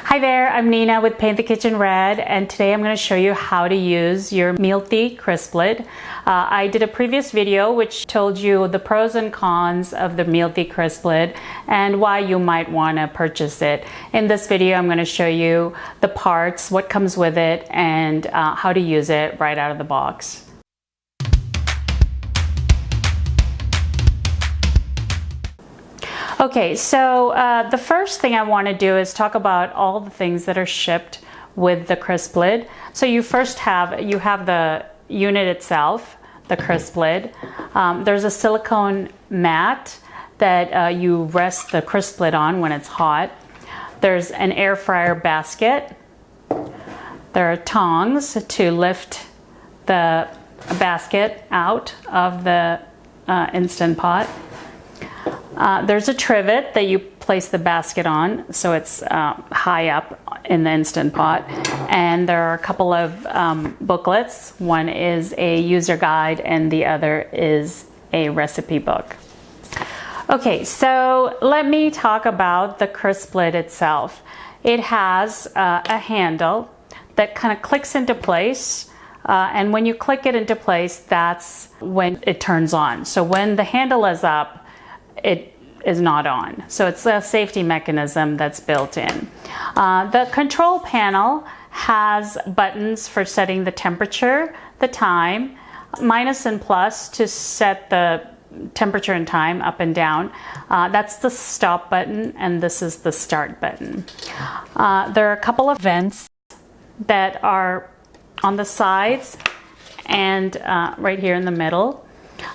Hi there, I'm Nina with Paint the Kitchen Red, and today I'm going to show you how to use your Mealthy CrispLid. I did a previous video which told you the pros and cons of the Mealthy CrispLid and why you might want to purchase it. In this video I'm going to show you the parts, what comes with it, and how to use it right out of the box. Okay, so the first thing I want to do is talk about all the things that are shipped with the CrispLid. So you first have the unit itself, the CrispLid. There's a silicone mat that you rest the CrispLid on when it's hot. There's an air fryer basket. There are tongs to lift the basket out of the Instant Pot. There's a trivet that you place the basket on, so it's high up in the Instant Pot. And there are a couple of booklets. One is a user guide and the other is a recipe book. Okay, so let me talk about the CrispLid itself. It has a handle that kind of clicks into place. And when you click it into place, that's when it turns on. So when the handle is up, it is not on. So it's a safety mechanism that's built in. The control panel has buttons for setting the temperature, the time, minus and plus to set the temperature and time up and down. That's the stop button, and this is the start button. There are a couple of vents that are on the sides and right here in the middle.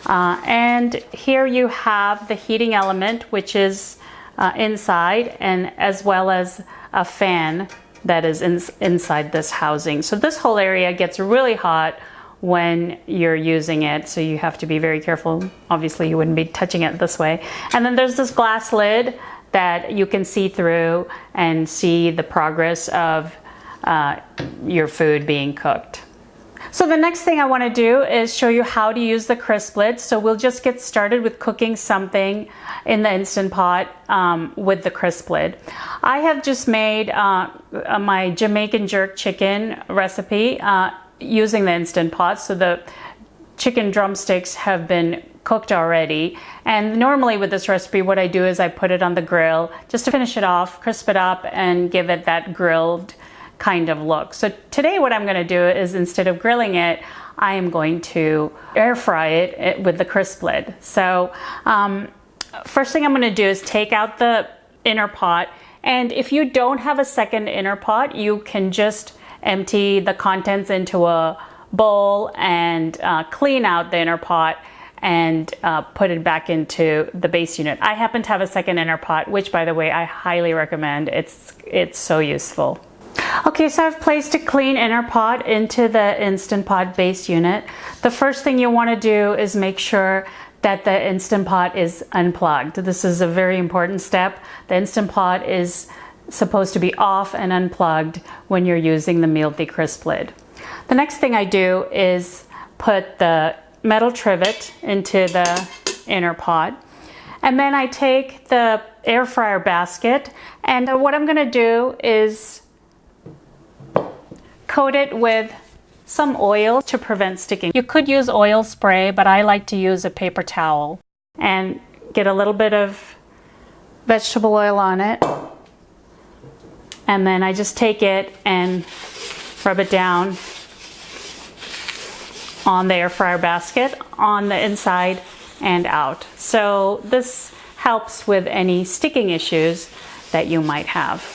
And here you have the heating element, which is inside, and as well as a fan that is inside this housing. So this whole area gets really hot when you're using it, so you have to be very careful. Obviously you wouldn't be touching it this way. And then there's this glass lid that you can see through and see the progress of your food being cooked. So the next thing I want to do is show you how to use the CrispLid. So we'll just get started with cooking something in the Instant Pot with the CrispLid. I have just made my Jamaican jerk chicken recipe using the Instant Pot. So the chicken drumsticks have been cooked already. And normally with this recipe, what I do is I put it on the grill just to finish it off, crisp it up, and give it that grilled kind of look. So today what I'm going to do is, instead of grilling it, I am going to air fry it with the CrispLid. So first thing I'm going to do is take out the inner pot, and if you don't have a second inner pot, you can just empty the contents into a bowl and clean out the inner pot and put it back into the base unit. I happen to have a second inner pot, which, by the way, I highly recommend. It's so useful. Okay, so I've placed a clean inner pot into the Instant Pot base unit. The first thing you want to do is make sure that the Instant Pot is unplugged. This is a very important step. The Instant Pot is supposed to be off and unplugged when you're using the Mealthy CrispLid. The next thing I do is put the metal trivet into the inner pot. And then I take the air fryer basket, and what I'm going to do is coat it with some oil to prevent sticking. You could use oil spray, but I like to use a paper towel and get a little bit of vegetable oil on it. And then I just take it and rub it down on the air fryer basket, on the inside and out. So this helps with any sticking issues that you might have.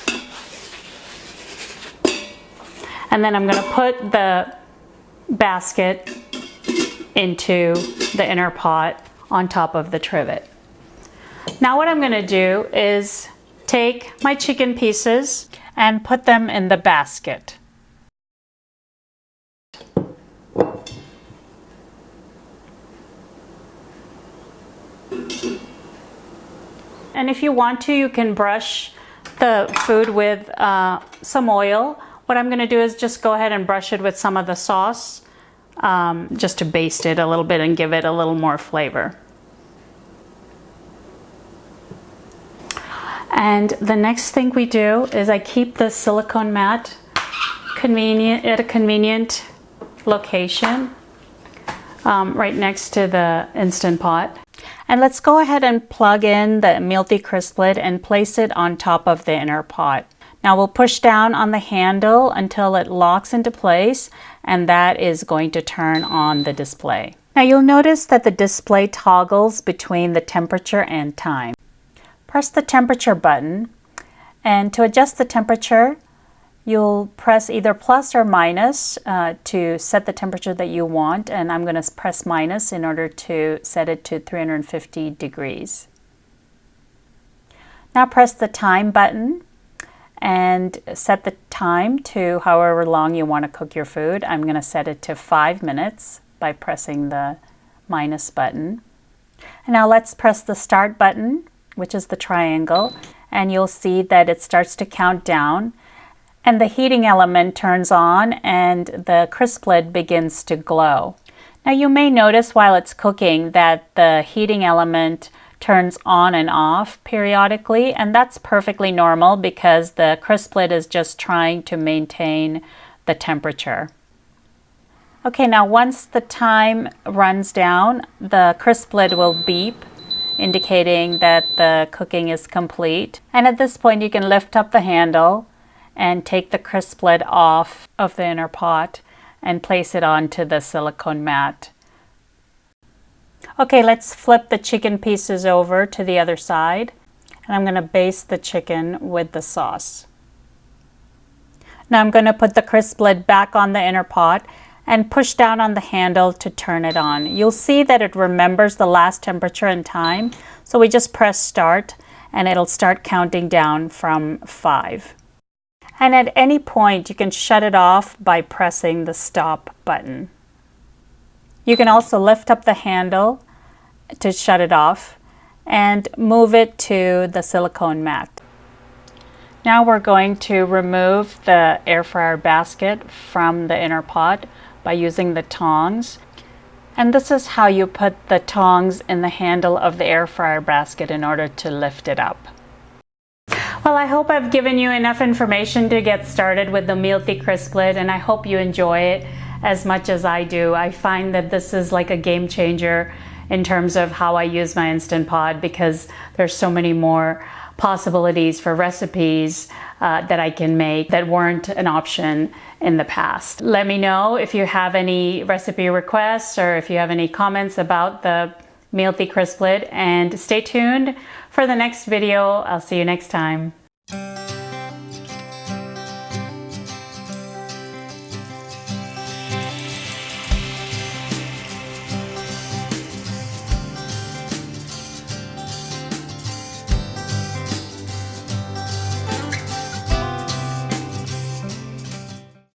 And then I'm going to put the basket into the inner pot on top of the trivet. Now what I'm going to do is take my chicken pieces and put them in the basket. And if you want to, you can brush the food with some oil. What I'm going to do is just go ahead and brush it with some of the sauce, just to baste it a little bit and give it a little more flavor. And the next thing we do is I keep the silicone mat at a convenient location right next to the Instant Pot. And let's go ahead and plug in the Mealthy CrispLid and place it on top of the inner pot. Now we'll push down on the handle until it locks into place, and that is going to turn on the display. Now you'll notice that the display toggles between the temperature and time. Press the temperature button, and to adjust the temperature, you'll press either plus or minus to set the temperature that you want, and I'm going to press minus in order to set it to 350 degrees. Now press the time button and set the time to however long you want to cook your food. I'm going to set it to 5 minutes by pressing the minus button. And now let's press the start button, which is the triangle, and you'll see that it starts to count down. And the heating element turns on and the CrispLid begins to glow. Now you may notice while it's cooking that the heating element turns on and off periodically, and that's perfectly normal because the CrispLid is just trying to maintain the temperature. Okay, now once the time runs down, the CrispLid will beep, indicating that the cooking is complete. And at this point you can lift up the handle and take the CrispLid off of the inner pot and place it onto the silicone mat. Okay, let's flip the chicken pieces over to the other side, and I'm going to baste the chicken with the sauce. Now I'm going to put the CrispLid back on the inner pot and push down on the handle to turn it on. You'll see that it remembers the last temperature and time, so we just press start and it'll start counting down from 5. And at any point you can shut it off by pressing the stop button. You can also lift up the handle to shut it off and move it to the silicone mat. Now we're going to remove the air fryer basket from the inner pot by using the tongs. And this is how you put the tongs in the handle of the air fryer basket in order to lift it up. Well, I hope I've given you enough information to get started with the Mealthy CrispLid, and I hope you enjoy it as much as I do. I find that this is like a game changer in terms of how I use my Instant Pot, because there's so many more possibilities for recipes that I can make that weren't an option in the past. Let me know if you have any recipe requests or if you have any comments about the Mealthy CrispLid, and stay tuned for the next video. I'll see you next time.